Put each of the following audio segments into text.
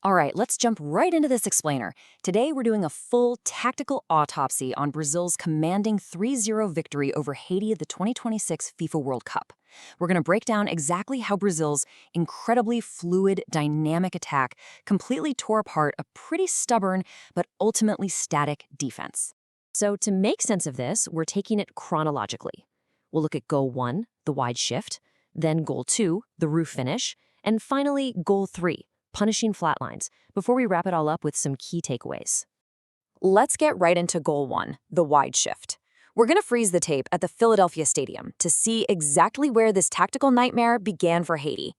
All right, let's jump right into this explainer. Today, we're doing a full tactical autopsy on Brazil's commanding 3-0 victory over Haiti at the 2026 FIFA World Cup. We're going to break down exactly how Brazil's incredibly fluid, dynamic attack completely tore apart a pretty stubborn but ultimately static defense. So to make sense of this, we're taking it chronologically. We'll look at goal 1, the wide shift, then goal 2, the roof finish, and finally goal 3, punishing flatlines, before we wrap it all up with some key takeaways. Let's get right into goal 1, the wide shift. We're going to freeze the tape at the Philadelphia Stadium to see exactly where this tactical nightmare began for Haiti.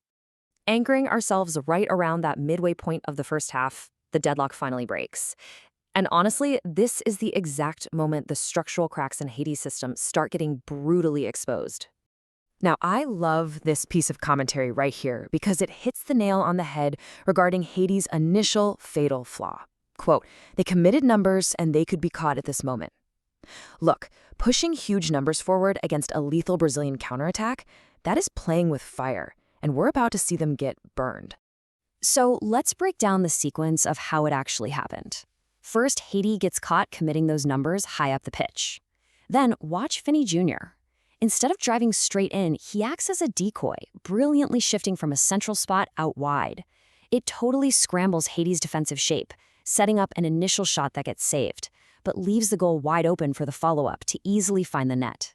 Anchoring ourselves right around that midway point of the first half, the deadlock finally breaks. And honestly, this is the exact moment the structural cracks in Haiti's system start getting brutally exposed. Now, I love this piece of commentary right here because it hits the nail on the head regarding Haiti's initial fatal flaw. Quote, "They committed numbers and they could be caught at this moment." Look, pushing huge numbers forward against a lethal Brazilian counterattack, that is playing with fire, and we're about to see them get burned. So let's break down the sequence of how it actually happened. First, Haiti gets caught committing those numbers high up the pitch. Then, watch Vinny Jr. Instead of driving straight in, he acts as a decoy, brilliantly shifting from a central spot out wide. It totally scrambles Haiti's defensive shape, setting up an initial shot that gets saved, but leaves the goal wide open for the follow-up to easily find the net.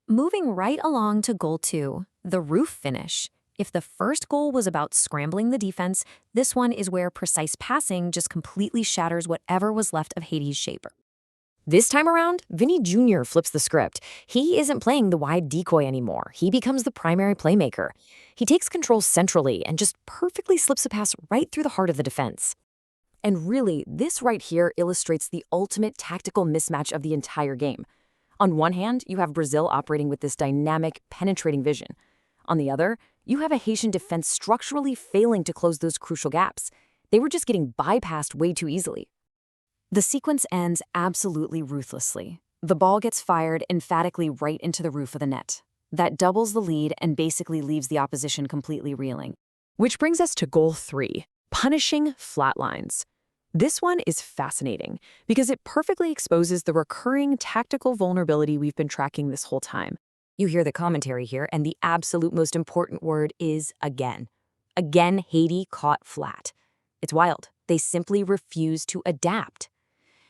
Moving right along to goal 2, the roof finish. If the first goal was about scrambling the defense, this one is where precise passing just completely shatters whatever was left of Haiti's shape. This time around, Vinny Jr. flips the script. He isn't playing the wide decoy anymore. He becomes the primary playmaker. He takes control centrally and just perfectly slips a pass right through the heart of the defense. And really, this right here illustrates the ultimate tactical mismatch of the entire game. On one hand, you have Brazil operating with this dynamic, penetrating vision. On the other, you have a Haitian defense structurally failing to close those crucial gaps. They were just getting bypassed way too easily. The sequence ends absolutely ruthlessly. The ball gets fired emphatically right into the roof of the net. That doubles the lead and basically leaves the opposition completely reeling. Which brings us to goal 3, punishing flatlines. This one is fascinating because it perfectly exposes the recurring tactical vulnerability we've been tracking this whole time. You hear the commentary here, and the absolute most important word is again. Again, Haiti caught flat. It's wild. They simply refuse to adapt.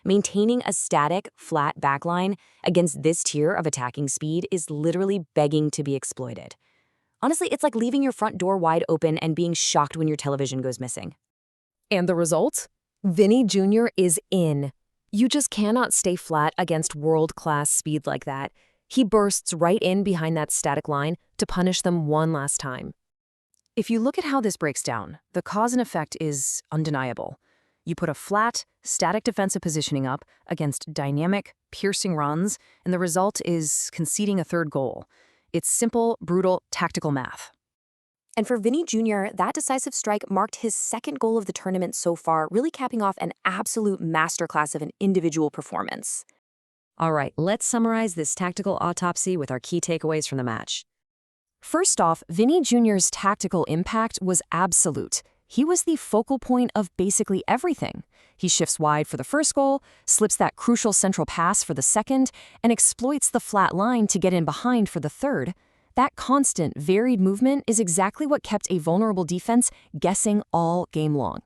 Maintaining a static, flat backline against this tier of attacking speed is literally begging to be exploited. Honestly, it's like leaving your front door wide open and being shocked when your television goes missing. And the result? Vinny Jr. is in. You just cannot stay flat against world-class speed like that. He bursts right in behind that static line to punish them one last time. If you look at how this breaks down, the cause and effect is undeniable. You put a flat, static defensive positioning up against dynamic, piercing runs, and the result is conceding a third goal. It's simple, brutal, tactical math. And for Vinny Jr., that decisive strike marked his second goal of the tournament so far, really capping off an absolute masterclass of an individual performance. All right, let's summarize this tactical autopsy with our key takeaways from the match. First off, Vinny Jr.'s tactical impact was absolute. He was the focal point of basically everything. He shifts wide for the first goal, slips that crucial central pass for the second, and exploits the flat line to get in behind for the third. That constant, varied movement is exactly what kept a vulnerable defense guessing all game long.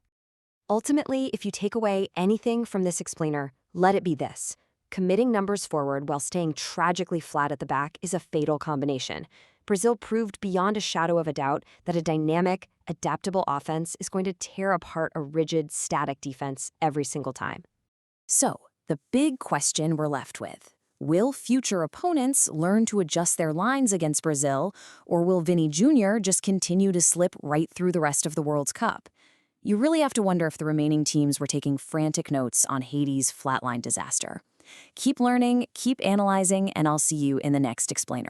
Ultimately, if you take away anything from this explainer, let it be this. Committing numbers forward while staying tragically flat at the back is a fatal combination. Brazil proved beyond a shadow of a doubt that a dynamic, adaptable offense is going to tear apart a rigid, static defense every single time. So, the big question we're left with: will future opponents learn to adjust their lines against Brazil, or will Vinny Jr. just continue to slip right through the rest of the World Cup? You really have to wonder if the remaining teams were taking frantic notes on Haiti's flatline disaster. Keep learning, keep analyzing, and I'll see you in the next explainer.